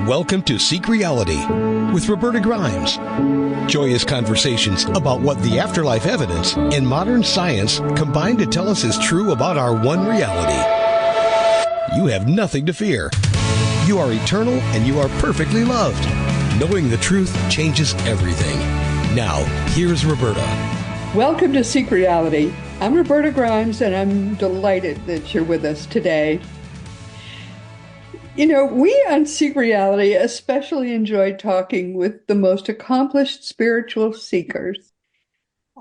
Welcome to Seek Reality with Roberta Grimes. Joyous conversations about what the afterlife evidence and modern science combine to tell us is true about our one reality. You have nothing to fear. You are eternal and you are perfectly loved. Knowing the truth changes everything. Now, here's Roberta. Welcome to Seek Reality. I'm Roberta Grimes, and I'm delighted that you're with us today. You know, we on Seek Reality especially enjoy talking with the most accomplished spiritual seekers.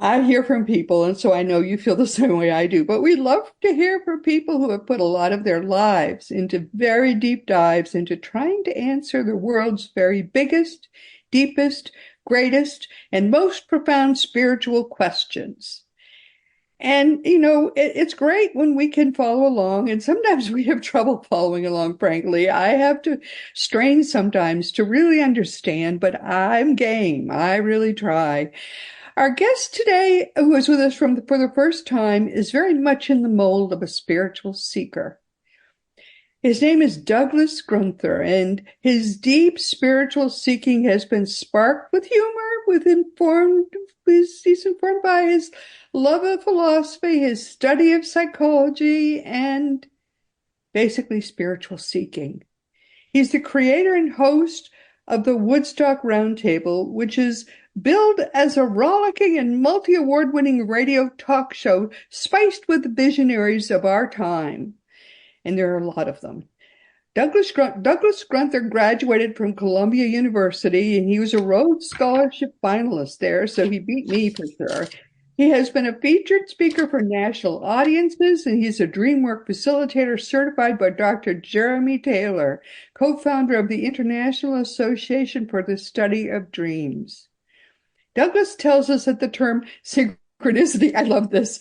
I hear from people, and so I know you feel the same way I do, but we love to hear from people who have put a lot of their lives into very deep dives into trying to answer the world's very biggest, deepest, greatest, and most profound spiritual questions. And, you know, it's great when we can follow along, and sometimes we have trouble following along, frankly. I have to strain sometimes to really understand, but I'm game. I really try. Our guest today, who is with us for the first time, is very much in the mold of a spiritual seeker. His name is Douglas Grunther, and his deep spiritual seeking has been sparked with humor, he's informed by his love of philosophy, his study of psychology, and basically spiritual seeking. He's the creator and host of the Woodstock Roundtable, which is billed as a rollicking and multi-award-winning radio talk show spiced with the visionaries of our time. And there are a lot of them. Douglas Grunther graduated from Columbia University, and he was a Rhodes Scholarship finalist there, so he beat me for sure. He has been a featured speaker for national audiences, and he's a dreamwork facilitator certified by Dr. Jeremy Taylor, co-founder of the International Association for the Study of Dreams. Douglas tells us that the term synchronicity, I love this,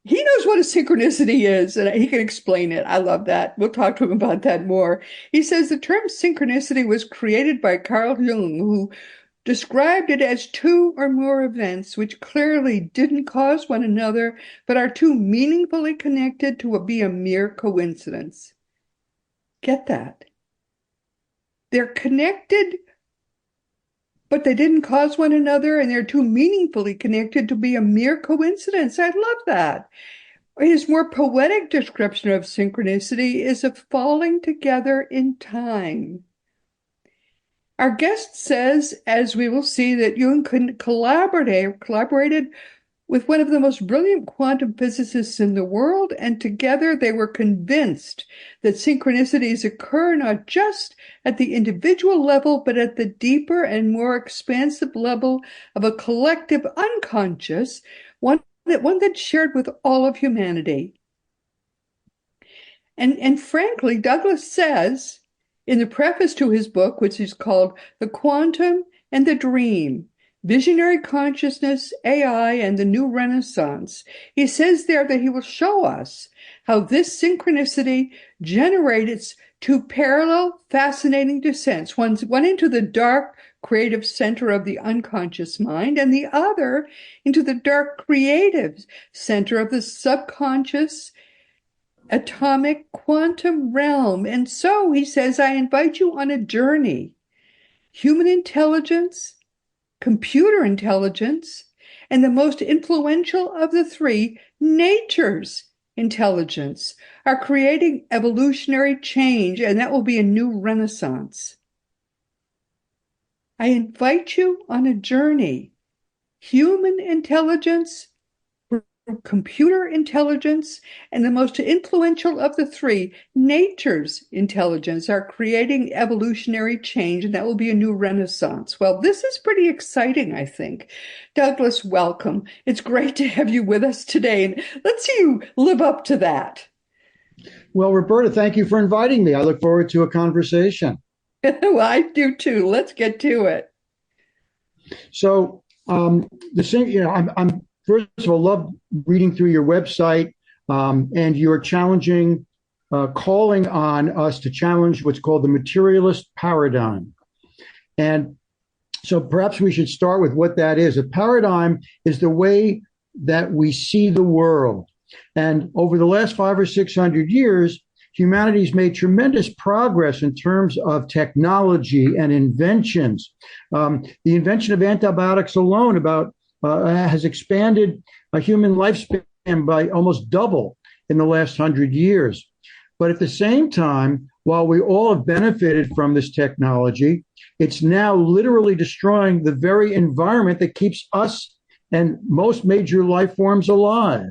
he knows what a synchronicity is, and he can explain it. I love that. We'll talk to him about that more. He says the term synchronicity was created by Carl Jung, who described it as two or more events which clearly didn't cause one another, but are too meaningfully connected to be a mere coincidence. Get that? They're connected, but they didn't cause one another, and they're too meaningfully connected to be a mere coincidence. I love that. His more poetic description of synchronicity is a falling together in time. Our guest says, as we will see, that Jung collaborated with one of the most brilliant quantum physicists in the world, and together they were convinced that synchronicities occur not just at the individual level, but at the deeper and more expansive level of a collective unconscious, one that's shared with all of humanity. And frankly, Douglas says in the preface to his book, which is called The Quantum and the Dream, Visionary Consciousness, AI, and the New Renaissance, he says there that he will show us how this synchronicity generates two parallel, fascinating descents, one into the dark, creative center of the unconscious mind, and the other into the dark, creative center of the subconscious, atomic, quantum realm. And so, he says, I invite you on a journey. Human intelligence, computer intelligence, and the most influential of the three, nature's intelligence, are creating evolutionary change, and that will be a new renaissance. I invite you on a journey. Human intelligence, computer intelligence, and the most influential of the three, nature's intelligence, are creating evolutionary change, and that will be a new renaissance. Well, this is pretty exciting, I think. Douglas, welcome. It's great to have you with us today, and let's see you live up to that. Well, Roberta, thank you for inviting me. I look forward to a conversation. Well, I do too. Let's get to it. So, I'm first of all, love reading through your website, and you're challenging, calling on us to challenge what's called the materialist paradigm. And so perhaps we should start with what that is. A paradigm is the way that we see the world. And over the last 500 or 600 years, humanity's made tremendous progress in terms of technology and inventions. The invention of antibiotics alone has expanded a human lifespan by almost double in the last 100 years. But at the same time, while we all have benefited from this technology, it's now literally destroying the very environment that keeps us and most major life forms alive.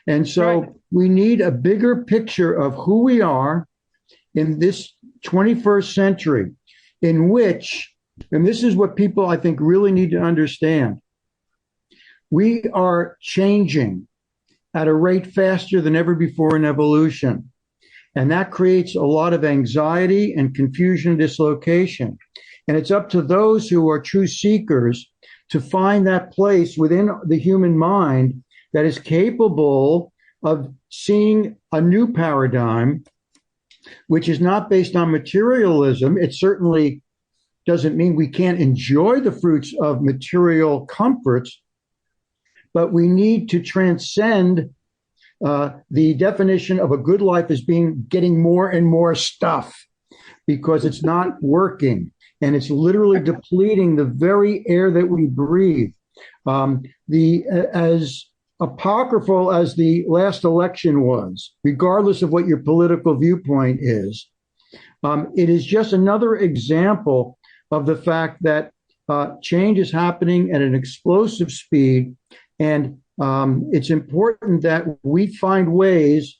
And so we need a bigger picture of who we are in this 21st century, in which, and this is what people I think really need to understand, we are changing at a rate faster than ever before in evolution. And that creates a lot of anxiety and confusion and dislocation. And it's up to those who are true seekers to find that place within the human mind that is capable of seeing a new paradigm, which is not based on materialism. It certainly doesn't mean we can't enjoy the fruits of material comforts, but we need to transcend the definition of a good life as being getting more and more stuff, because it's not working and it's literally depleting the very air that we breathe. As apocryphal as the last election was, regardless of what your political viewpoint is, it is just another example of the fact that change is happening at an explosive speed, and it's important that we find ways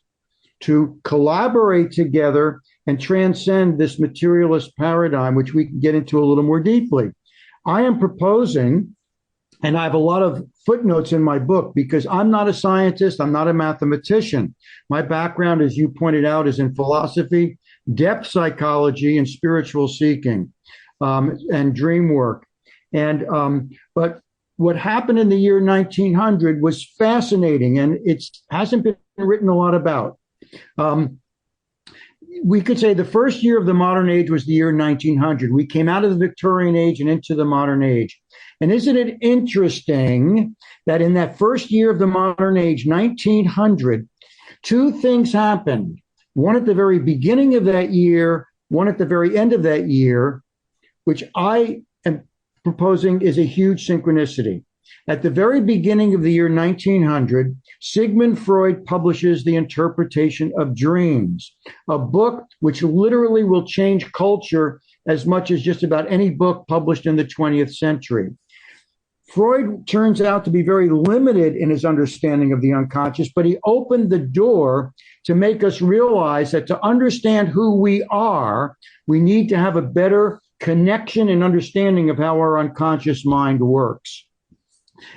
to collaborate together and transcend this materialist paradigm, which we can get into a little more deeply. I am proposing, and I have a lot of footnotes in my book because I'm not a scientist, I'm not a mathematician. My background, as you pointed out, is in philosophy, depth psychology, and spiritual seeking, and dream work. But what happened in the year 1900 was fascinating, and it hasn't been written a lot about. We could say the first year of the modern age was the year 1900. We came out of the Victorian age and into the modern age. And isn't it interesting that in that first year of the modern age, 1900, two things happened. One at the very beginning of that year, one at the very end of that year, which I am proposing is a huge synchronicity. At the very beginning of the year 1900, Sigmund Freud publishes The Interpretation of Dreams, a book which literally will change culture as much as just about any book published in the 20th century. Freud turns out to be very limited in his understanding of the unconscious, but he opened the door to make us realize that to understand who we are, we need to have a better connection and understanding of how our unconscious mind works.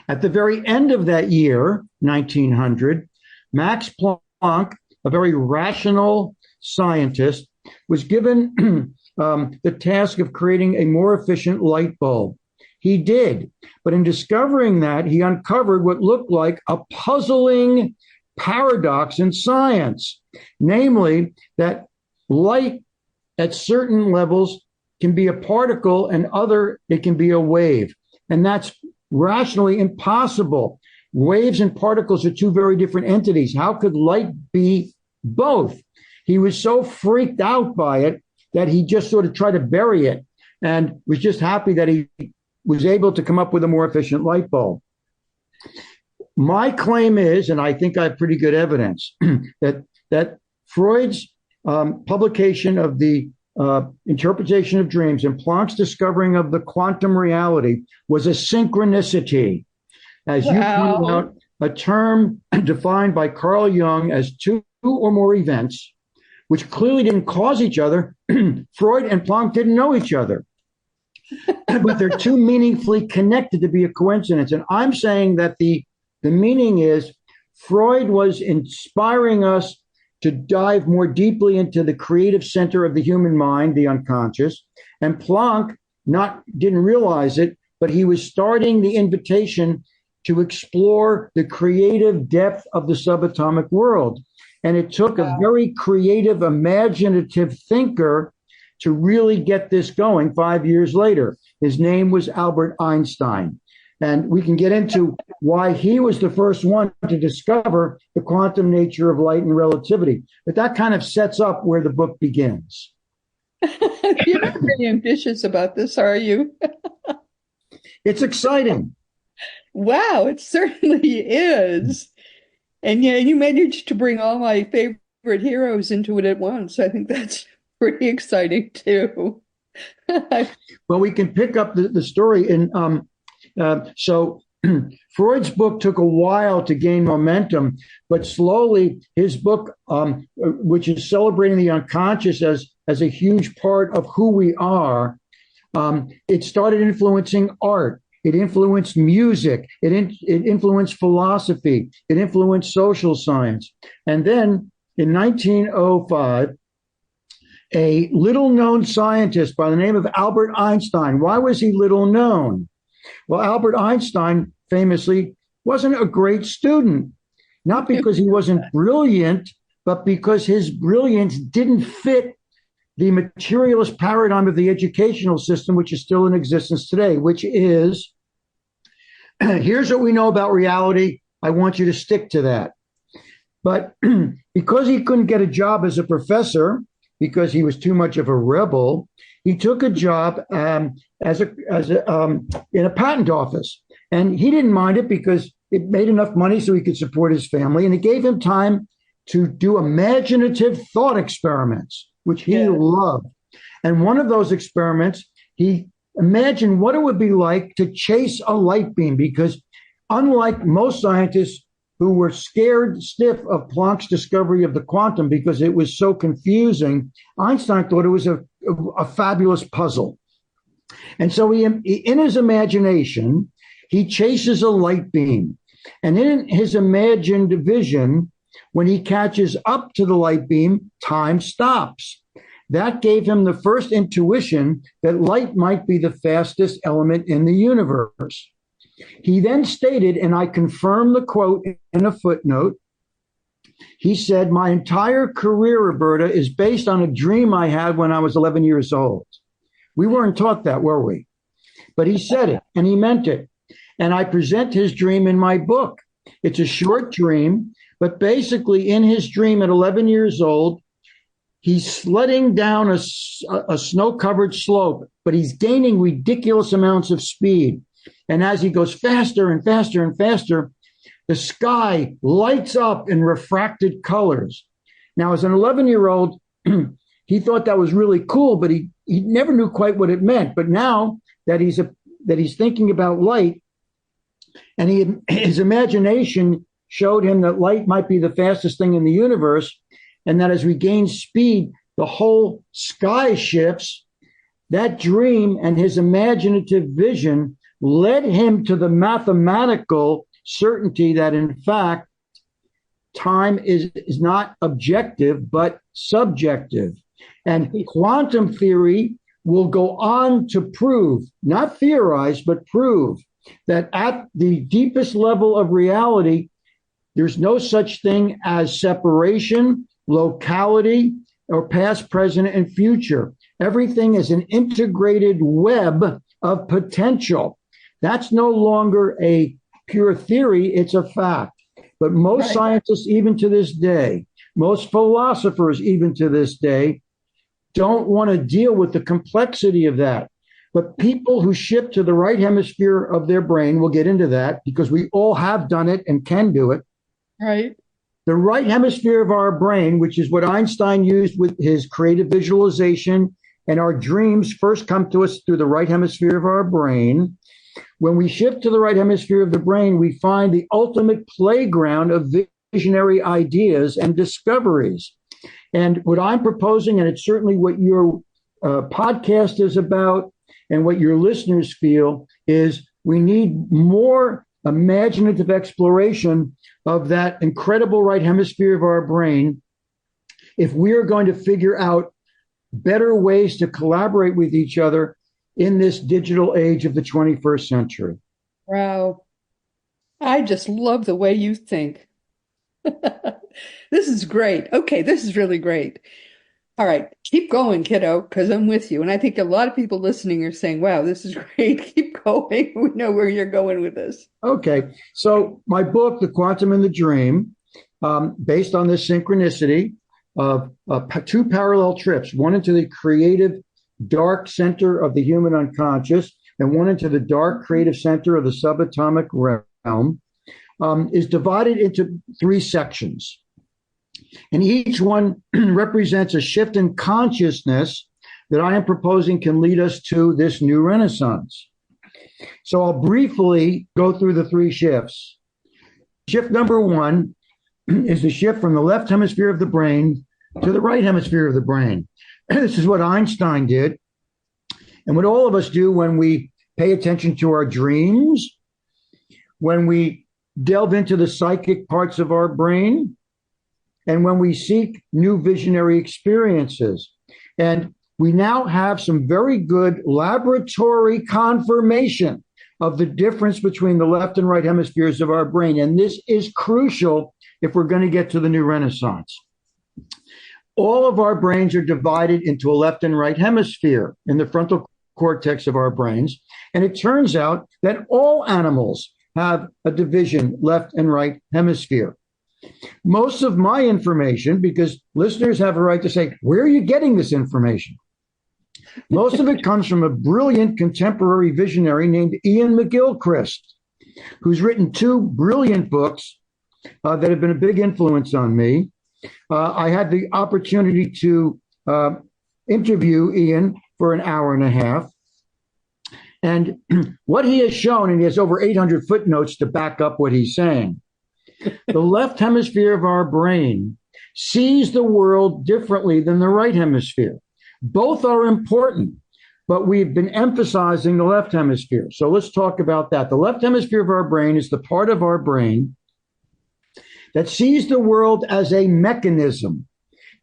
At the very end of that year, 1900, Max Planck, a very rational scientist, was given the task of creating a more efficient light bulb. He did, but in discovering that, he uncovered what looked like a puzzling paradox in science, namely that light at certain levels can be a particle and it can be a wave. And that's rationally impossible. Waves and particles are two very different entities. How could light be both? He was so freaked out by it that he just sort of tried to bury it and was just happy that he was able to come up with a more efficient light bulb. My claim is, and I think I have pretty good evidence, that Freud's publication of the Interpretation of Dreams and Planck's discovering of the quantum reality was a synchronicity. As you pointed out, a term defined by Carl Jung as two or more events, which clearly didn't cause each other. Freud and Planck didn't know each other, but they're too meaningfully connected to be a coincidence. And I'm saying that the meaning is Freud was inspiring us to dive more deeply into the creative center of the human mind, the unconscious. And Planck didn't realize it, but he was starting the invitation to explore the creative depth of the subatomic world. And it took a very creative, imaginative thinker to really get this going 5 years later. His name was Albert Einstein. And we can get into why he was the first one to discover the quantum nature of light and relativity. But that kind of sets up where the book begins. You're not very ambitious about this, are you? It's exciting. Wow, it certainly is. And yeah, you managed to bring all my favorite heroes into it at once. I think that's pretty exciting too. Well, we can pick up the story. So Freud's book took a while to gain momentum, but slowly his book, which is celebrating the unconscious as a huge part of who we are, it started influencing art. It influenced music. It influenced philosophy. It influenced social science. And then in 1905, a little-known scientist by the name of Albert Einstein. Why was he little known? Well, Albert Einstein famously wasn't a great student, not because he wasn't brilliant, but because his brilliance didn't fit the materialist paradigm of the educational system, which is still in existence today, which is, here's what we know about reality. I want you to stick to that. But because he couldn't get a job as a professor, because he was too much of a rebel, he took a job in a patent office. And he didn't mind it because it made enough money so he could support his family. And it gave him time to do imaginative thought experiments, which he loved. And one of those experiments, he imagined what it would be like to chase a light beam, because unlike most scientists who were scared stiff of Planck's discovery of the quantum because it was so confusing, Einstein thought it was a fabulous puzzle. And so he, in his imagination, he chases a light beam. And in his imagined vision, when he catches up to the light beam, time stops. That gave him the first intuition that light might be the fastest element in the universe. He then stated, and I confirm the quote in a footnote, he said, "My entire career, Roberta, is based on a dream I had when I was 11 years old." We weren't taught that, were we? But he said it, and he meant it. And I present his dream in my book. It's a short dream, but basically in his dream at 11 years old, he's sledding down a snow-covered slope, but he's gaining ridiculous amounts of speed. And as he goes faster and faster and faster, the sky lights up in refracted colors. Now, as an 11-year-old, he thought that was really cool, but he never knew quite what it meant. But now that he's thinking about light, and his imagination showed him that light might be the fastest thing in the universe, and that as we gain speed, the whole sky shifts. That dream and his imaginative vision led him to the mathematical certainty that, in fact, time is not objective, but subjective. And quantum theory will go on to prove, not theorize, but prove that at the deepest level of reality, there's no such thing as separation, locality, or past, present, and future. Everything is an integrated web of potential. That's no longer a pure theory, it's a fact. But most scientists, even to this day, most philosophers, even to this day, don't want to deal with the complexity of that. But people who shift to the right hemisphere of their brain, we'll get into that because we all have done it and can do it. Right. The right hemisphere of our brain, which is what Einstein used with his creative visualization, and our dreams first come to us through the right hemisphere of our brain. When we shift to the right hemisphere of the brain, we find the ultimate playground of visionary ideas and discoveries. And what I'm proposing, and it's certainly what your podcast is about and what your listeners feel, is we need more imaginative exploration of that incredible right hemisphere of our brain if we are going to figure out better ways to collaborate with each other in this digital age of the 21st century. Wow. I just love the way you think. This is great. Okay, this is really great. All right, keep going, kiddo, because I'm with you. And I think a lot of people listening are saying, wow, this is great. Keep going. We know where you're going with this. Okay, so my book, The Quantum and the Dream, based on this synchronicity of two parallel trips, one into the creative dark center of the human unconscious and one into the dark creative center of the subatomic realm, is divided into three sections. And each one represents a shift in consciousness that I am proposing can lead us to this new renaissance. So I'll briefly go through the three shifts. Shift number one is the shift from the left hemisphere of the brain to the right hemisphere of the brain. This is what Einstein did, and what all of us do when we pay attention to our dreams, when we delve into the psychic parts of our brain, and when we seek new visionary experiences. And we now have some very good laboratory confirmation of the difference between the left and right hemispheres of our brain. And this is crucial if we're going to get to the new renaissance. All of our brains are divided into a left and right hemisphere in the frontal cortex of our brains. And it turns out that all animals have a division, left and right hemisphere. Most of my information, because listeners have a right to say, where are you getting this information? Most of it comes from a brilliant contemporary visionary named Ian McGilchrist, who's written two brilliant books that have been a big influence on me. I had the opportunity to interview Ian for an hour and a half. And what he has shown, and he has over 800 footnotes to back up what he's saying, the left hemisphere of our brain sees the world differently than the right hemisphere. Both are important, but we've been emphasizing the left hemisphere. So let's talk about that. The left hemisphere of our brain is the part of our brain that sees the world as a mechanism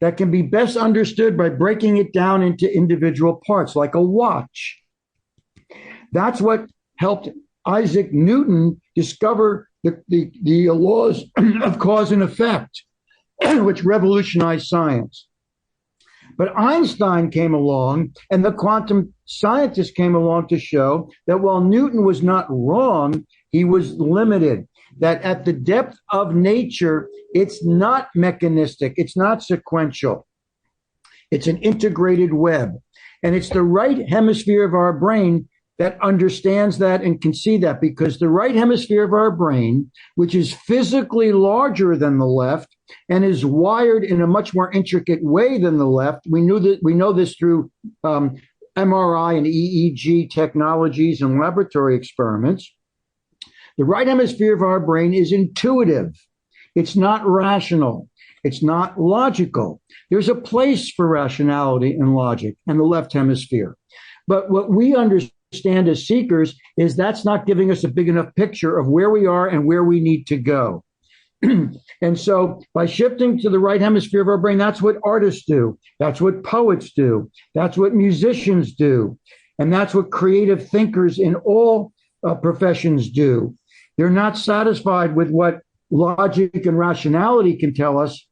that can be best understood by breaking it down into individual parts, like a watch. That's what helped Isaac Newton discover the laws of cause and effect, which revolutionized science. But Einstein came along, and the quantum scientists came along to show that while Newton was not wrong, he was limited. That at the depth of nature, it's not mechanistic, it's not sequential. It's an integrated web. And it's the right hemisphere of our brain that understands that and can see that, because the right hemisphere of our brain, which is physically larger than the left and is wired in a much more intricate way than the left, we know this through MRI and EEG technologies and laboratory experiments. The right hemisphere of our brain is intuitive. It's not rational. It's not logical. There's a place for rationality and logic in the left hemisphere. But what we understand as seekers is that's not giving us a big enough picture of where we are and where we need to go. And so by shifting to the right hemisphere of our brain, that's what artists do. That's what poets do. That's what musicians do. And that's what creative thinkers in all professions do. They're not satisfied with what logic and rationality can tell us.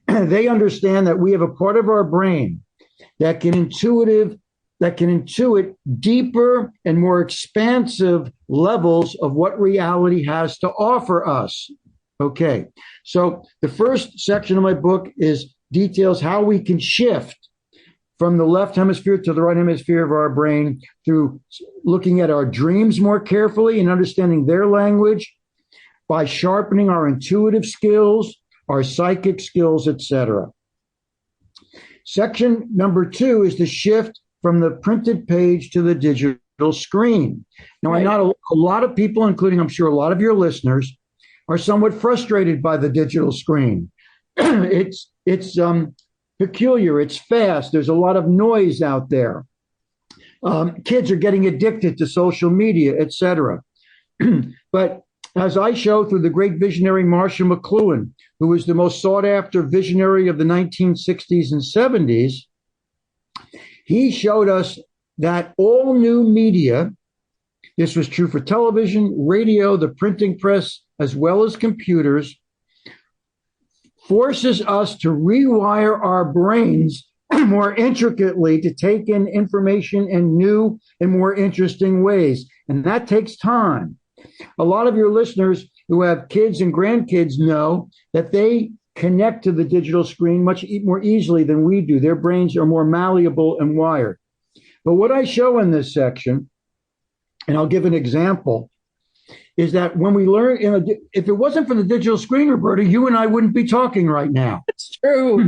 They understand that we have a part of our brain that can intuit deeper and more expansive levels of what reality has to offer us. Okay, so the first section of my book details how we can shift from the left hemisphere to the right hemisphere of our brain through looking at our dreams more carefully and understanding their language, by sharpening our intuitive skills, our psychic skills, etc. Section number 2 is the shift from the printed page to the digital screen. Now, I know a lot of people, including I'm sure a lot of your listeners, are somewhat frustrated by the digital screen. It's peculiar. It's fast. There's a lot of noise out there. Kids are getting addicted to social media, etc. But as I show through the great visionary Marshall McLuhan, who was the most sought after visionary of the 1960s and 70s, he showed us that all new media, this was true for television, radio, the printing press, as well as computers, forces us to rewire our brains more intricately to take in information in new and more interesting ways. And that takes time. A lot of your listeners who have kids and grandkids know that they connect to the digital screen much more easily than we do. Their brains are more malleable and wired. But what I show in this section, and I'll give an example, is that when we learn, if it wasn't for the digital screen, Roberta, you and I wouldn't be talking right now. It's true.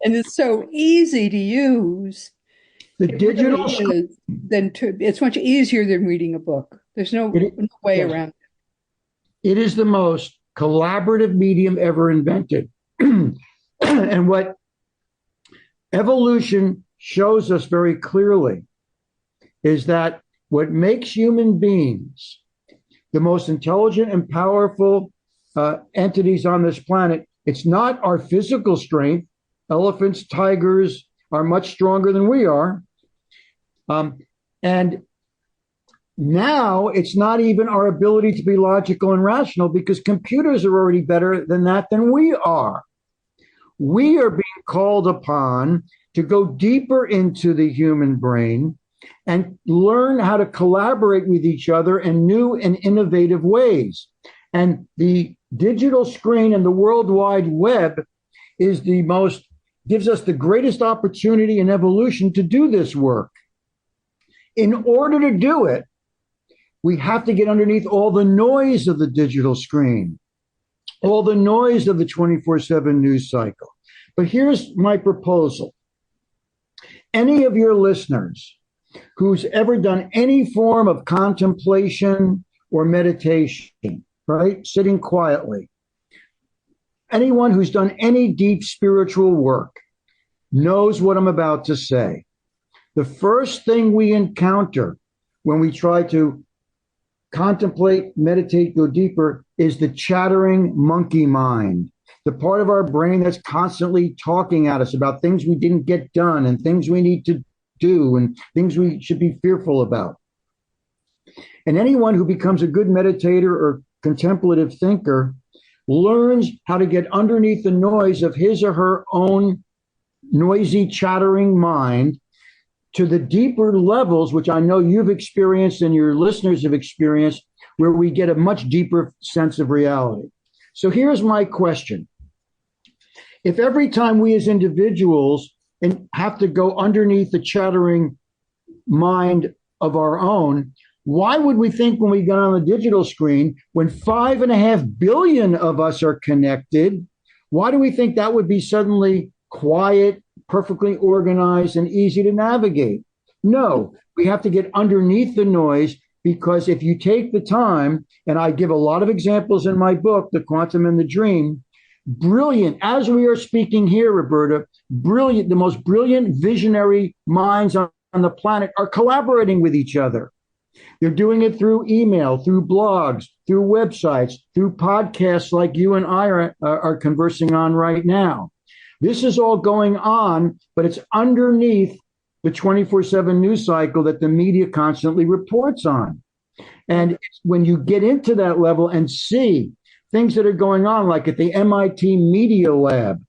And it's so easy to use. The digital screen, it's much easier than reading a book. There's no way around it. It is the most collaborative medium ever invented. And what evolution shows us very clearly is that what makes human beings the most intelligent and powerful entities on this planet, it's not our physical strength. Elephants, tigers are much stronger than we are. And now it's not even our ability to be logical and rational, because computers are already better than we are. We are being called upon to go deeper into the human brain and learn how to collaborate with each other in new and innovative ways. And the digital screen and the World Wide Web gives us the greatest opportunity in evolution to do this work. In order to do it, we have to get underneath all the noise of the digital screen, all the noise of the 24/7 news cycle. But here's my proposal. Any of your listeners who's ever done any form of contemplation or meditation, right? Sitting quietly. Anyone who's done any deep spiritual work knows what I'm about to say. The first thing we encounter when we try to contemplate, meditate, go deeper is the chattering monkey mind, the part of our brain that's constantly talking at us about things we didn't get done and things we need to do and things we should be fearful about. And anyone who becomes a good meditator or contemplative thinker learns how to get underneath the noise of his or her own noisy, chattering mind to the deeper levels, which I know you've experienced and your listeners have experienced, where we get a much deeper sense of reality. So here's my question. If every time we as individuals have to go underneath the chattering mind of our own, why would we think when we got on the digital screen, when 5.5 billion of us are connected, why do we think that would be suddenly quiet, perfectly organized, and easy to navigate? No, we have to get underneath the noise, because if you take the time, and I give a lot of examples in my book, The Quantum and the Dream, brilliant, as we are speaking here, Roberta, brilliant, the most brilliant visionary minds on the planet are collaborating with each other. They're doing it through email, through blogs, through websites, through podcasts like you and I are conversing on right now. This is all going on, but it's underneath the 24/7 news cycle that the media constantly reports on. And when you get into that level and see things that are going on, like at the MIT Media Lab,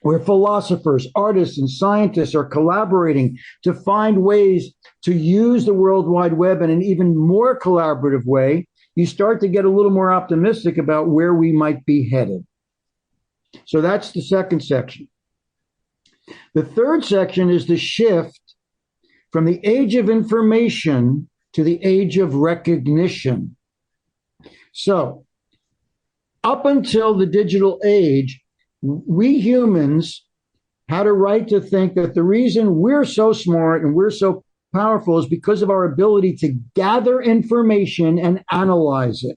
where philosophers, artists, and scientists are collaborating to find ways to use the World Wide Web in an even more collaborative way, you start to get a little more optimistic about where we might be headed. So that's the second section. The third section is the shift from the age of information to the age of recognition. So up until the digital age, we humans had a right to think that the reason we're so smart and we're so powerful is because of our ability to gather information and analyze it.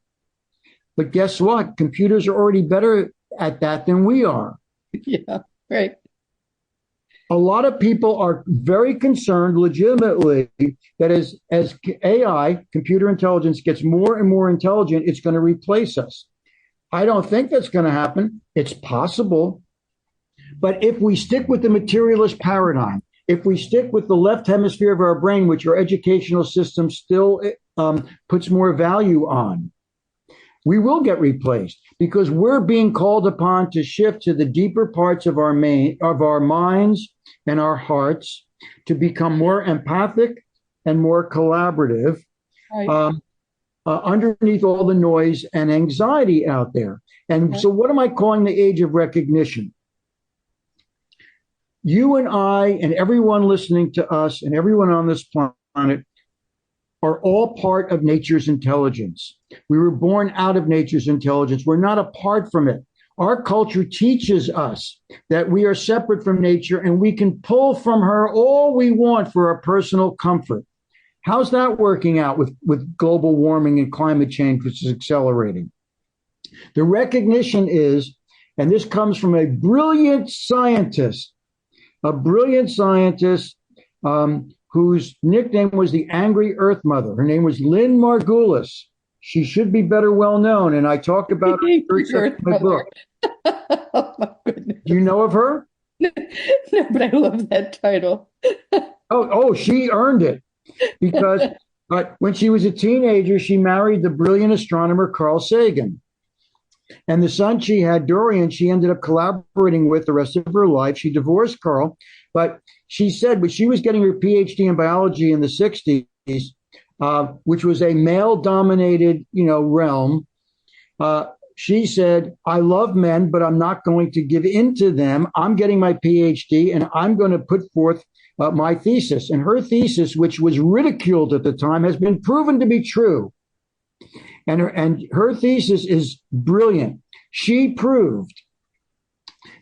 But guess what? Computers are already better at that than we are. Yeah, right. A lot of people are very concerned legitimately that as AI, computer intelligence, gets more and more intelligent, it's going to replace us. I don't think that's going to happen. It's possible. But if we stick with the materialist paradigm, if we stick with the left hemisphere of our brain, which our educational system still puts more value on, We will get replaced because we're being called upon to shift to the deeper parts of our minds and our hearts to become more empathic and more collaborative, Right. underneath all the noise and anxiety out there. And so what am I calling the age of recognition? You and I and everyone listening to us and everyone on this planet are all part of nature's intelligence. We were born out of nature's intelligence. We're not apart from it. Our culture teaches us that we are separate from nature and we can pull from her all we want for our personal comfort. How's that working out with global warming and climate change, which is accelerating? The recognition is, and this comes from a brilliant scientist whose nickname was the Angry Earth Mother. Her name was Lynn Margulis. She should be better well known, and I talk about her in my book. Oh my goodness. Do you know of her? No, but I love that title. She earned it because when she was a teenager, she married the brilliant astronomer Carl Sagan. And the son she had, Dorian, she ended up collaborating with the rest of her life. She divorced Carl, but she said when she was getting her PhD in biology in the 60s, which was a male-dominated, realm, she said, I love men, but I'm not going to give in to them. I'm getting my PhD, and I'm going to put forth my thesis. And her thesis, which was ridiculed at the time, has been proven to be true. And her thesis is brilliant. She proved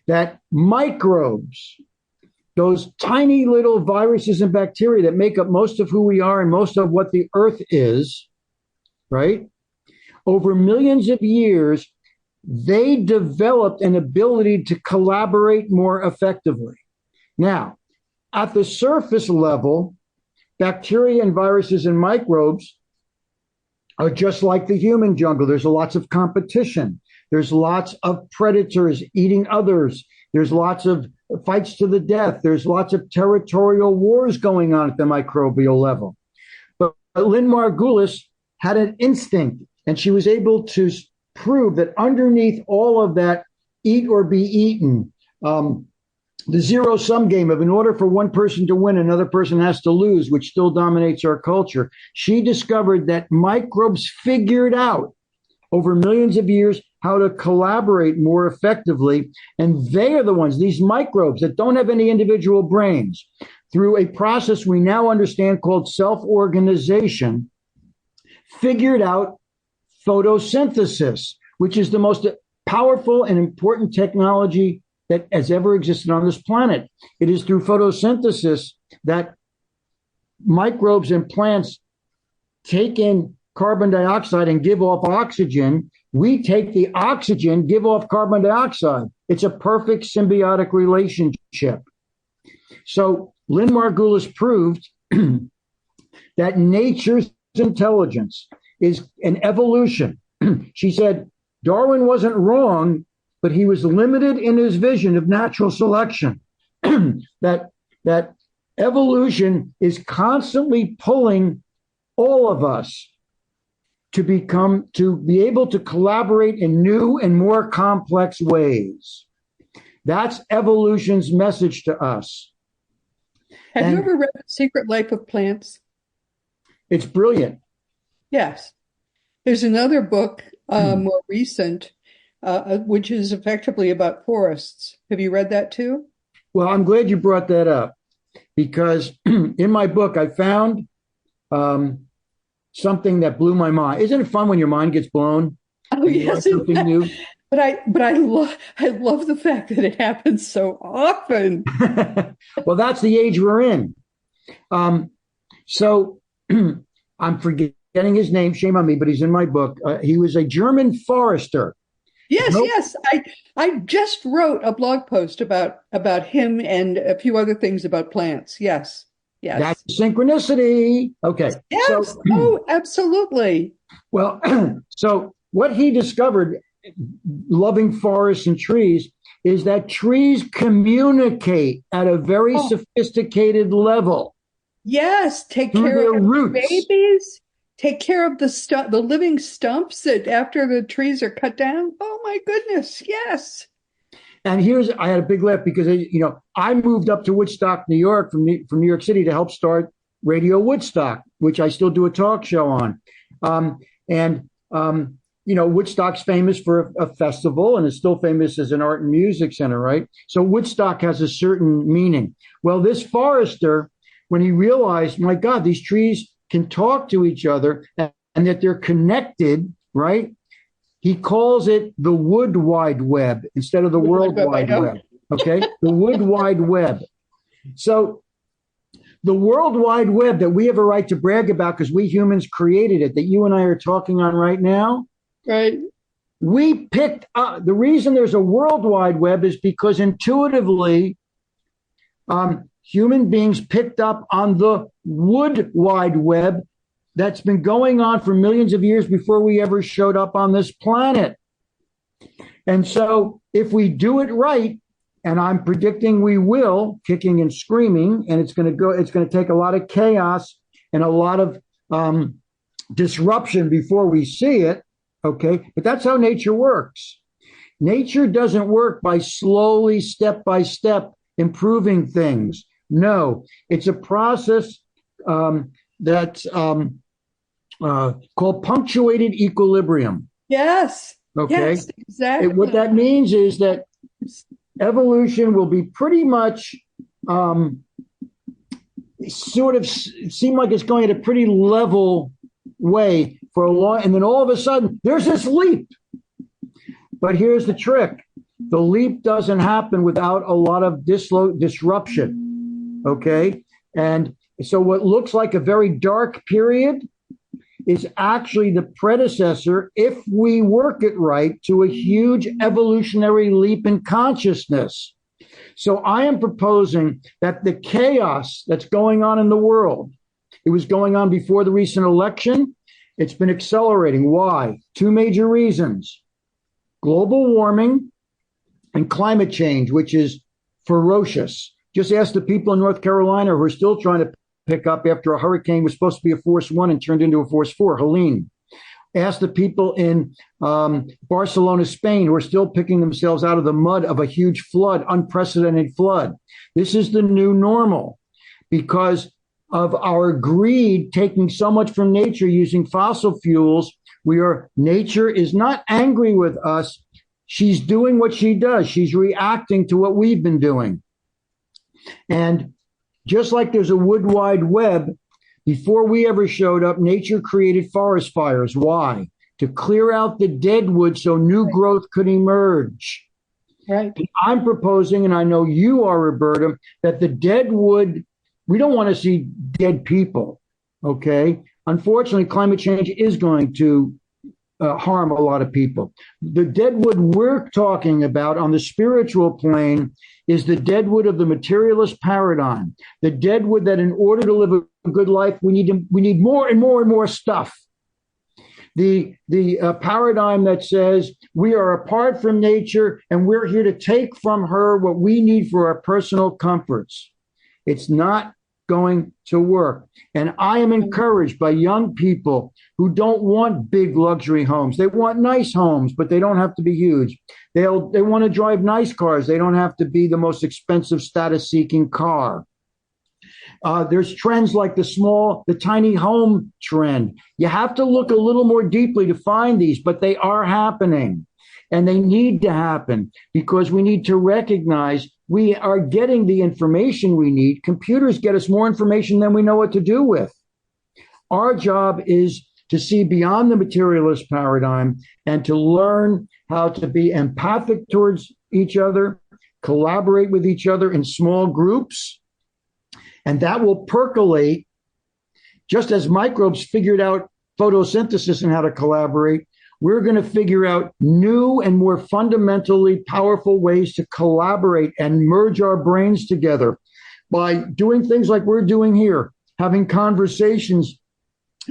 that microbes, those tiny little viruses and bacteria that make up most of who we are and most of what the earth is, right? Over millions of years, they developed an ability to collaborate more effectively. Now, at the surface level, bacteria and viruses and microbes are just like the human jungle. There's lots of competition. There's lots of predators eating others. There's lots of fights to the death. There's lots of territorial wars going on at the microbial level. But Lynn Margulis had an instinct, and she was able to prove that underneath all of that eat or be eaten, the zero-sum game of in order for one person to win, another person has to lose, which still dominates our culture. She discovered that microbes figured out over millions of years how to collaborate more effectively. And they are the ones, these microbes that don't have any individual brains, through a process we now understand called self-organization, figured out photosynthesis, which is the most powerful and important technology that has ever existed on this planet. It is through photosynthesis that microbes and plants take in carbon dioxide and give off oxygen. We take the oxygen, give off carbon dioxide. It's a perfect symbiotic relationship. So Lynn Margulis proved that nature's intelligence is an evolution. She said Darwin wasn't wrong, but he was limited in his vision of natural selection. that evolution is constantly pulling all of us to be able to collaborate in new and more complex ways. That's evolution's message to us. Have you ever read The Secret Life of Plants? It's brilliant. Yes. There's another book, more recent, which is effectively about forests. Have you read that too? Well, I'm glad you brought that up because in my book, I found something that blew my mind. Isn't it fun when your mind gets blown? Oh, yes. Something new. But I love the fact that it happens so often. Well, that's the age we're in. So I'm forgetting his name. Shame on me, but he's in my book. He was a German forester. Yes. I just wrote a blog post about him and a few other things about plants. Yes. That's synchronicity. Okay. Yes. Absolutely. Well, so what he discovered, loving forests and trees, is that trees communicate at a very sophisticated level. Yes. Take through care their of roots. babies. take care of the living stumps that after the trees are cut down. Oh my goodness, yes. And I had a big laugh because I moved up to Woodstock, New York from New York City to help start Radio Woodstock, which I still do a talk show on. Woodstock's famous for a festival and is still famous as an art and music center, right? So Woodstock has a certain meaning. Well, this forester, when he realized, my God, these trees can talk to each other and that they're connected, right? He calls it the Wood Wide Web instead of the World Wide Web. Okay, the Wood Wide Web. So the World Wide Web that we have a right to brag about because we humans created it, that you and I are talking on right now. Right. We picked up the reason there's a World Wide Web is because intuitively human beings picked up on the Wood Wide Web that's been going on for millions of years before we ever showed up on this planet. And so if we do it right, and I'm predicting we will, kicking and screaming, and it's going to take a lot of chaos and a lot of disruption before we see it. Okay. But that's how nature works. Nature doesn't work by slowly, step by step, improving things. No, it's a process that's called punctuated equilibrium. Yes. Okay. Yes, exactly. What that means is that evolution will be pretty much sort of seem like it's going at a pretty level way for a long, and then all of a sudden there's this leap. But here's the trick. The leap doesn't happen without a lot of disruption. Okay. And so what looks like a very dark period is actually the predecessor, if we work it right, to a huge evolutionary leap in consciousness. So I am proposing that the chaos that's going on in the world, it was going on before the recent election, it's been accelerating. Why? Two major reasons. Global warming and climate change, which is ferocious. Just ask the people in North Carolina who are still trying to pick up after a hurricane was supposed to be a force 1 and turned into a force 4, Helene. Ask the people in Barcelona, Spain, who are still picking themselves out of the mud of a huge flood, unprecedented flood. This is the new normal because of our greed taking so much from nature using fossil fuels. Nature is not angry with us. She's doing what she does. She's reacting to what we've been doing. And just like there's a Wood Wide Web, before we ever showed up, nature created forest fires. Why? To clear out the dead wood so new growth could emerge. Right. And I'm proposing, and I know you are, Roberta, that the dead wood, we don't want to see dead people, okay? Unfortunately, climate change is going to harm a lot of people. The deadwood we're talking about on the spiritual plane is the deadwood of the materialist paradigm. The deadwood that in order to live a good life, we need more and more and more stuff. The paradigm that says we are apart from nature and we're here to take from her what we need for our personal comforts. It's not going to work. And I am encouraged by young people who don't want big luxury homes. They want nice homes, but they don't have to be huge. They want to drive nice cars. They don't have to be the most expensive status-seeking car. There's trends like the tiny home trend. You have to look a little more deeply to find these, but they are happening. And they need to happen because we need to recognize we are getting the information we need. Computers get us more information than we know what to do with. Our job is to see beyond the materialist paradigm and to learn how to be empathic towards each other, collaborate with each other in small groups, and that will percolate. Just as microbes figured out photosynthesis and how to collaborate, we're going to figure out new and more fundamentally powerful ways to collaborate and merge our brains together by doing things like we're doing here, having conversations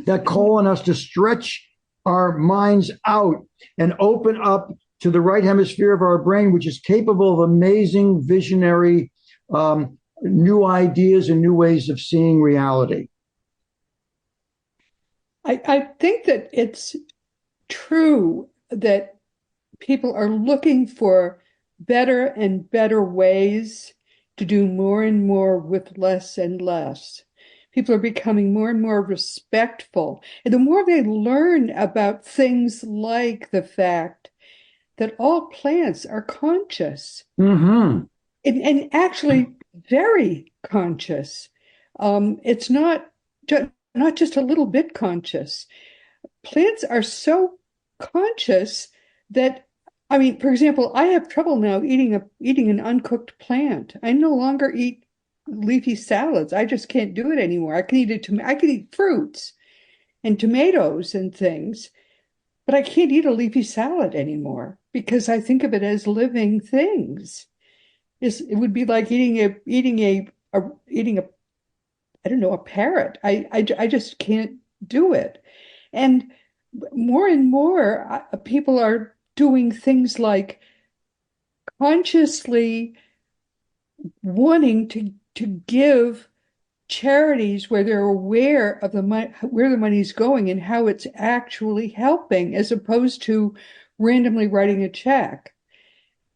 that call on us to stretch our minds out and open up to the right hemisphere of our brain, which is capable of amazing, visionary, new ideas and new ways of seeing reality. I think that it's true that people are looking for better and better ways to do more and more with less and less. People are becoming more and more respectful. And the more they learn about things like the fact that all plants are conscious Mm-hmm. and actually very conscious. It's not just a little bit conscious. Plants are so conscious that, I mean, for example, I have trouble now eating an uncooked plant. I no longer eat leafy salads. I just can't do it anymore. I can eat fruits and tomatoes and things, but I can't eat a leafy salad anymore because I think of it as living things. It would be like eating a I don't know, a parrot. I just can't do it. And more and more people are doing things like consciously wanting to give charities where they're aware of where the money's going and how it's actually helping, as opposed to randomly writing a check.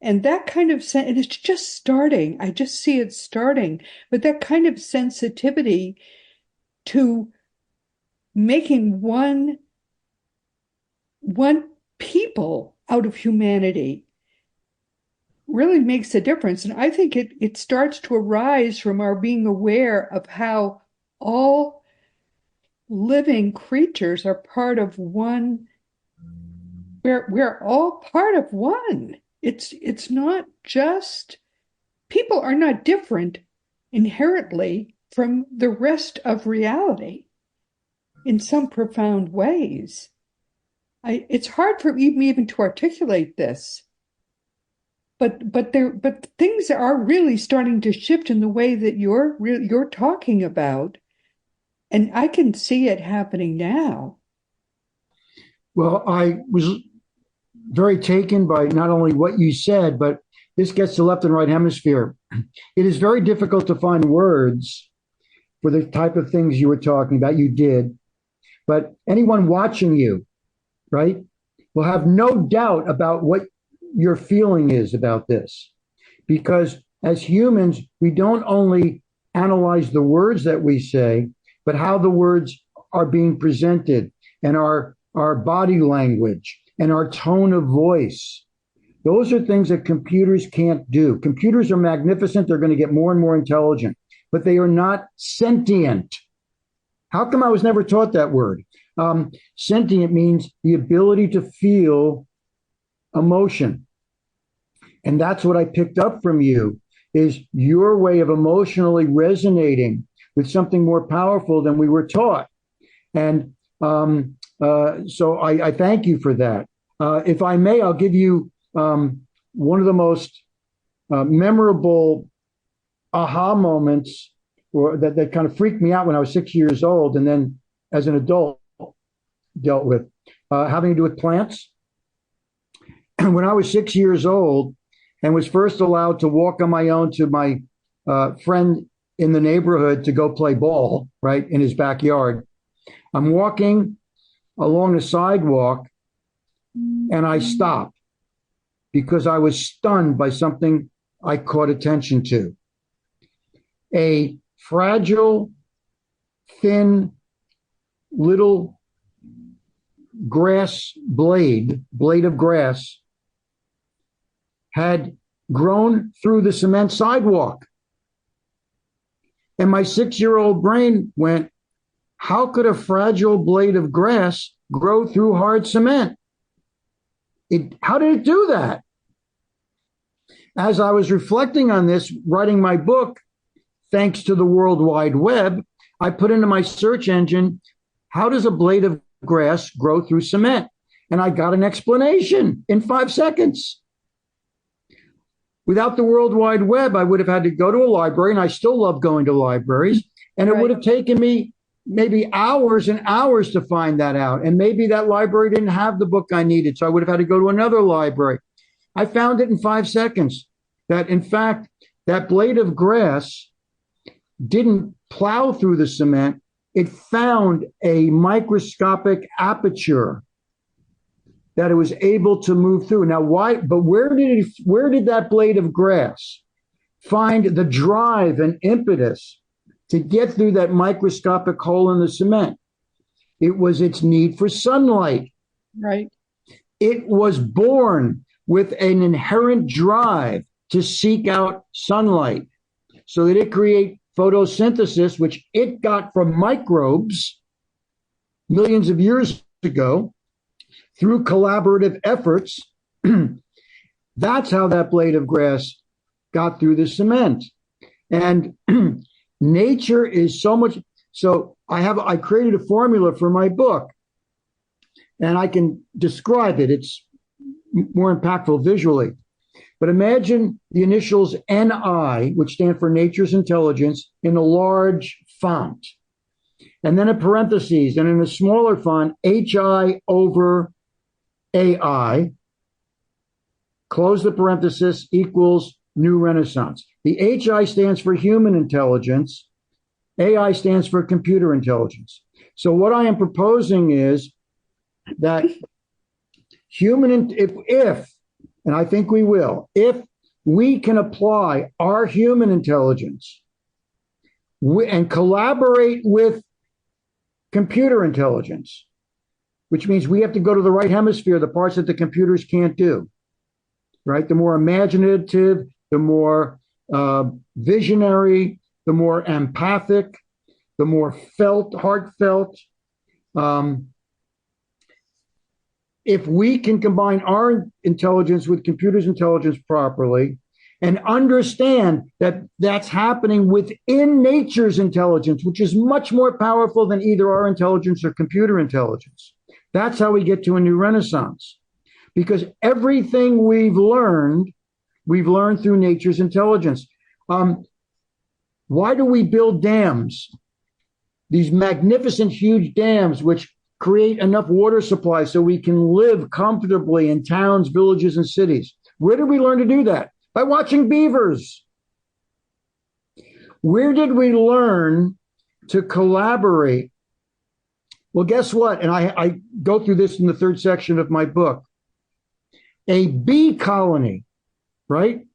And that kind of and it's just starting. I just see it starting. But that kind of sensitivity to making one people out of humanity really makes a difference. And I think it starts to arise from our being aware of how all living creatures are part of one. We're all part of one. It's not just people are not different inherently from the rest of reality in some profound ways. It's hard for me even to articulate this, but things are really starting to shift in the way that you're talking about, and I can see it happening now. Well, I was very taken by not only what you said, but this gets to left and right hemisphere. It is very difficult to find words for the type of things you were talking about. You did, but anyone watching you, right, will have no doubt about what your feeling is about this. Because as humans, we don't only analyze the words that we say, but how the words are being presented and our body language and our tone of voice. Those are things that computers can't do. Computers are magnificent. They're going to get more and more intelligent, but they are not sentient. How come I was never taught that word? Sentient means the ability to feel emotion. And that's what I picked up from you, is your way of emotionally resonating with something more powerful than we were taught. And so I thank you for that. If I may, I'll give you one of the most memorable aha moments that kind of freaked me out when I was 6 years old, and then as an adult dealt with, having to do with plants. When I was 6 years old and was first allowed to walk on my own to my friend in the neighborhood to go play ball, right, in his backyard, I'm walking along the sidewalk and I stopped because I was stunned by something I caught attention to. A fragile, thin, little grass blade of grass had grown through the cement sidewalk. And my 6-year-old brain went, how could a fragile blade of grass grow through hard cement? How did it do that? As I was reflecting on this, writing my book, thanks to the World Wide Web, I put into my search engine, how does a blade of grass grow through cement? And I got an explanation in 5 seconds. Without the World Wide Web, I would have had to go to a library, and I still love going to libraries, and it would have taken me maybe hours and hours to find that out. And maybe that library didn't have the book I needed, so I would have had to go to another library. I found it in 5 seconds, that in fact, that blade of grass didn't plow through the cement. it found a microscopic aperture that it was able to move through. Now, why? But where did that blade of grass find the drive and impetus to get through that microscopic hole in the cement? It was its need for sunlight. Right. It was born with an inherent drive to seek out sunlight so that it create photosynthesis, which it got from microbes millions of years ago through collaborative efforts. That's how that blade of grass got through the cement. And nature is so much. So I created a formula for my book, and I can describe it. It's more impactful visually. But imagine the initials NI, which stand for nature's intelligence, in a large font. And then a parentheses, and in a smaller font, HI over AI, close the parenthesis, equals New Renaissance. The HI stands for human intelligence. AI stands for computer intelligence. So what I am proposing is that if, and I think we will, if we can apply our human intelligence and collaborate with computer intelligence, which means we have to go to the right hemisphere, the parts that the computers can't do, right? The more imaginative, the more visionary, the more empathic, the more heartfelt. If we can combine our intelligence with computers' intelligence properly and understand that that's happening within nature's intelligence, which is much more powerful than either our intelligence or computer intelligence, that's how we get to a new renaissance. Because everything we've learned through nature's intelligence. Why do we build dams? These magnificent, huge dams, which create enough water supply so we can live comfortably in towns, villages, and cities. Where did we learn to do that? By watching beavers. Where did we learn to collaborate? Well, guess what? And I go through this in the third section of my book. A bee colony, right,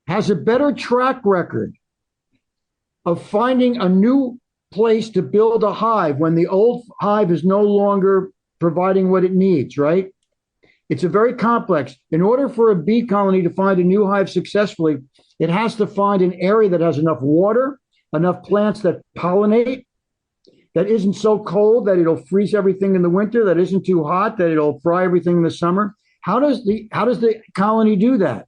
has a better track record of finding a new place to build a hive when the old hive is no longer providing what it needs, right? It's a very complex. In order for a bee colony to find a new hive successfully, it has to find an area that has enough water, enough plants that pollinate, that isn't so cold that it'll freeze everything in the winter, that isn't too hot that it'll fry everything in the summer. How does the colony do that?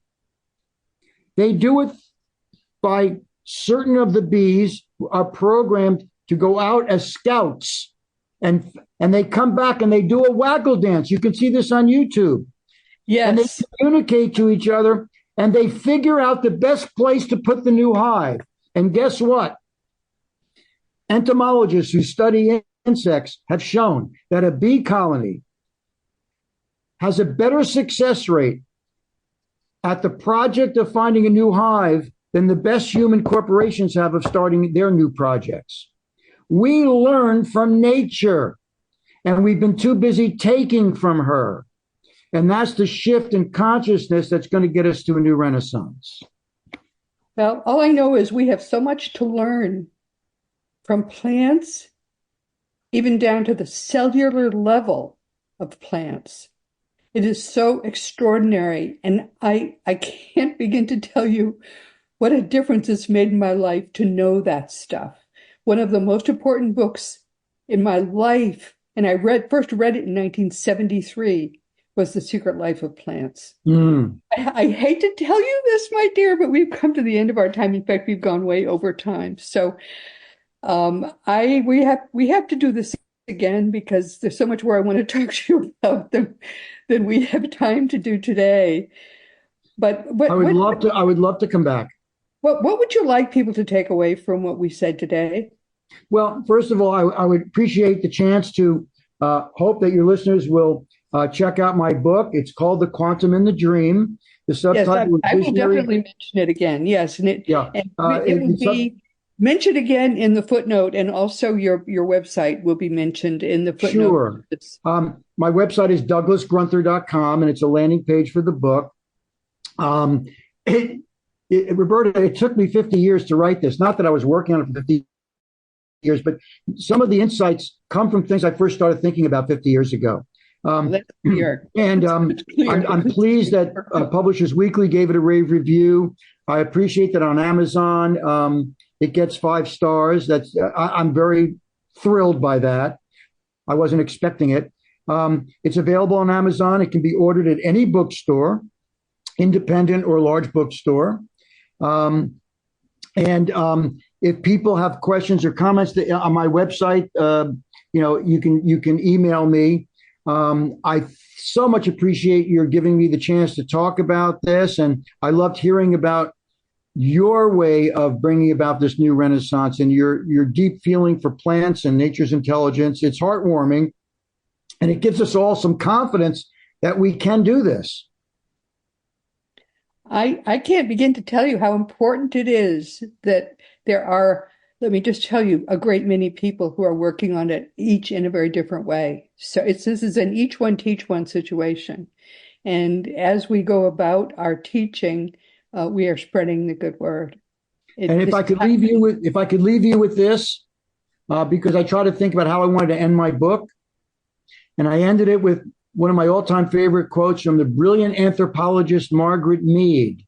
They do it by certain of the bees are programmed to go out as scouts, and they come back and they do a waggle dance. You can see this on YouTube. Yes. And they communicate to each other, and they figure out the best place to put the new hive. And guess what? Entomologists who study insects have shown that a bee colony has a better success rate at the project of finding a new hive than the best human corporations have of starting their new projects. We learn from nature, and we've been too busy taking from her. And that's the shift in consciousness that's going to get us to a new renaissance. Well, all I know is we have so much to learn from plants, even down to the cellular level of plants. It is so extraordinary. And I can't begin to tell you what a difference it's made in my life to know that stuff. One of the most important books in my life, and I first read it in 1973, was The Secret Life of Plants. I hate to tell you this, my dear, but we've come to the end of our time. In fact, we've gone way over time. So we have to do this again, because there's so much more I want to talk to you about than we have time to do today. But I would love to come back. What would you like people to take away from what we said today? Well, first of all, I would appreciate the chance to hope that your listeners will check out my book. It's called The Quantum in the Dream. The subtitle I will definitely mention it again. Yes, and it will be mention again in the footnote, and also your website will be mentioned in the footnote. Sure. My website is douglasgrunther.com, and it's a landing page for the book. Roberta, it took me 50 years to write this. Not that I was working on it for 50 years, but some of the insights come from things I first started thinking about 50 years ago. And I'm pleased that Publishers Weekly gave it a rave review. I appreciate that on Amazon it gets 5 stars. I'm very thrilled by that. I wasn't expecting it. It's available on Amazon. It can be ordered at any bookstore, independent or large bookstore. If people have questions or comments on my website, you can email me. I so much appreciate your giving me the chance to talk about this, and I loved hearing about your way of bringing about this new renaissance and your deep feeling for plants and nature's intelligence. It's heartwarming, and it gives us all some confidence that we can do this. I can't begin to tell you how important it is that there are, let me just tell you, a great many people who are working on it, each in a very different way. So this is an each one teach one situation. And as we go about our teaching, we are spreading the good word. If I could leave you with this, because I try to think about how I wanted to end my book, and I ended it with one of my all-time favorite quotes from the brilliant anthropologist Margaret Mead,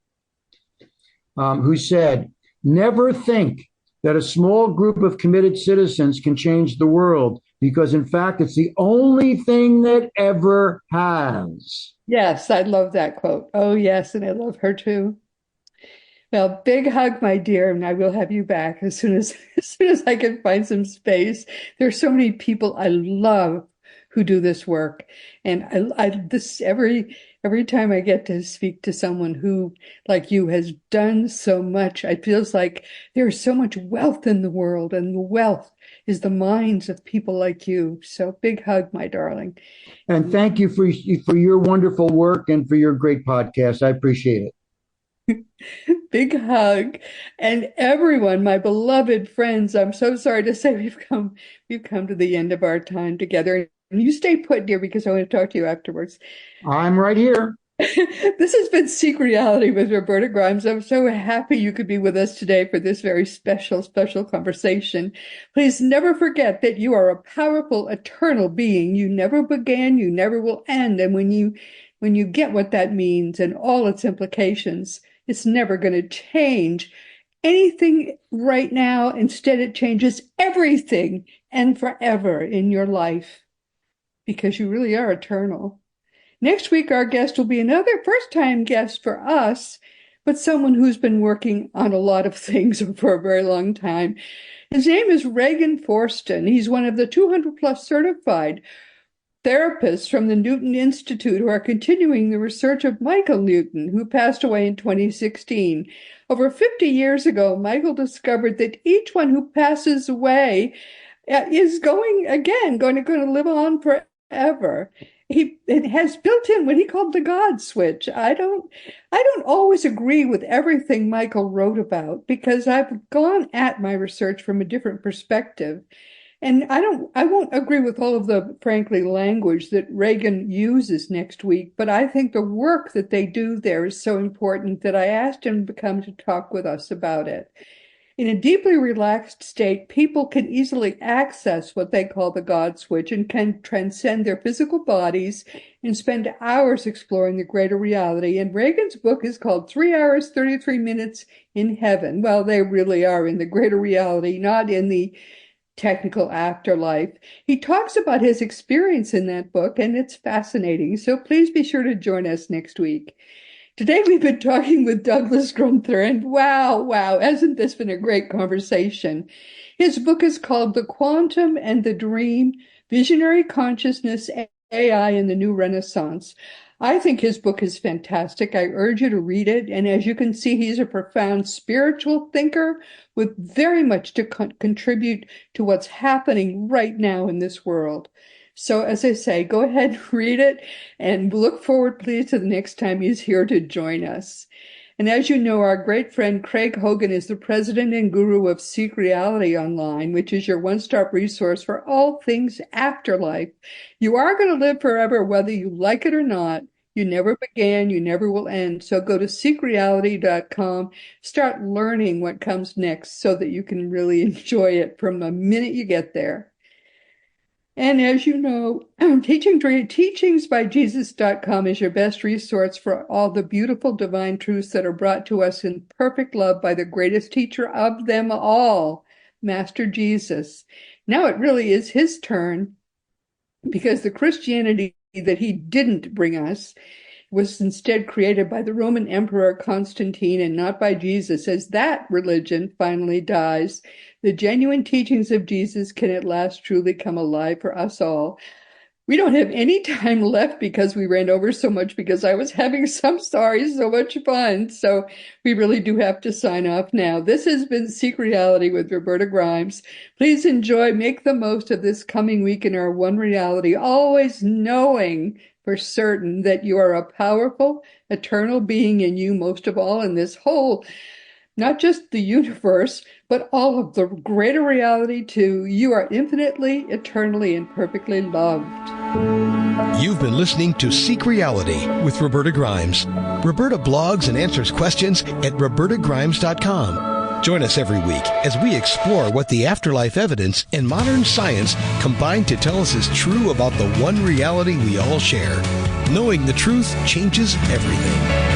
who said, "Never think that a small group of committed citizens can change the world, because in fact, it's the only thing that ever has." Yes, I love that quote. Oh, yes, and I love her too. Well, big hug, my dear, and I will have you back as soon as I can find some space. There's so many people I love who do this work, and every time I get to speak to someone who, like you, has done so much, it feels like there's so much wealth in the world, and the wealth is the minds of people like you. So big hug, my darling. And thank you for your wonderful work and for your great podcast. I appreciate it. Big hug. And everyone, my beloved friends, I'm so sorry to say we've come to the end of our time together. And you stay put, dear, because I want to talk to you afterwards. I'm right here. This has been Seek Reality with Roberta Grimes. I'm so happy you could be with us today for this very special conversation. Please never forget that you are a powerful, eternal being. You never began, you never will end. And when you get what that means and all its implications, it's never going to change anything right now. Instead, it changes everything and forever in your life, because you really are eternal. Next week, our guest will be another first-time guest for us, but someone who's been working on a lot of things for a very long time. His name is Reagan Forston. He's one of the 200-plus certified therapists from the Newton Institute who are continuing the research of Michael Newton, who passed away in 2016. Over 50 years ago, Michael discovered that each one who passes away is going to live on forever. It has built in what he called the God switch. I don't always agree with everything Michael wrote about, because I've gone at my research from a different perspective. And I won't agree with all of the, frankly, language that Reagan uses next week, but I think the work that they do there is so important that I asked him to come to talk with us about it. In a deeply relaxed state, people can easily access what they call the God switch and can transcend their physical bodies and spend hours exploring the greater reality. And Reagan's book is called 3 hours, 33 minutes in heaven. Well, they really are in the greater reality, not in the technical afterlife. He talks about his experience in that book, and it's fascinating. So please be sure to join us next week. Today we've been talking with Douglas Grunther, and wow, hasn't this been a great conversation? His book is called The Quantum and the Dream, Visionary Consciousness, AI and the New Renaissance. I think his book is fantastic. I urge you to read it. And as you can see, he's a profound spiritual thinker with very much to contribute to what's happening right now in this world. So as I say, go ahead, read it, and look forward, please, to the next time he's here to join us. And as you know, our great friend Craig Hogan is the president and guru of Seek Reality Online, which is your one-stop resource for all things afterlife. You are going to live forever, whether you like it or not. You never began, you never will end. So go to seekreality.com, start learning what comes next so that you can really enjoy it from the minute you get there. And as you know, teachingsbyjesus.com is your best resource for all the beautiful divine truths that are brought to us in perfect love by the greatest teacher of them all, Master Jesus. Now it really is his turn, because the Christianity that he didn't bring us was instead created by the Roman Emperor Constantine and not by Jesus. As that religion finally dies, the genuine teachings of Jesus can at last truly come alive for us all. We don't have any time left because we ran over so much, because I was having so much fun. So we really do have to sign off now. This has been Seek Reality with Roberta Grimes. Please enjoy, make the most of this coming week in our one reality, always knowing for certain that you are a powerful, eternal being, and you, most of all, in this whole, not just the universe, but all of the greater reality too. You are infinitely, eternally, and perfectly loved. You've been listening to Seek Reality with Roberta Grimes. Roberta blogs and answers questions at robertagrimes.com. Join us every week as we explore what the afterlife evidence and modern science combine to tell us is true about the one reality we all share. Knowing the truth changes everything.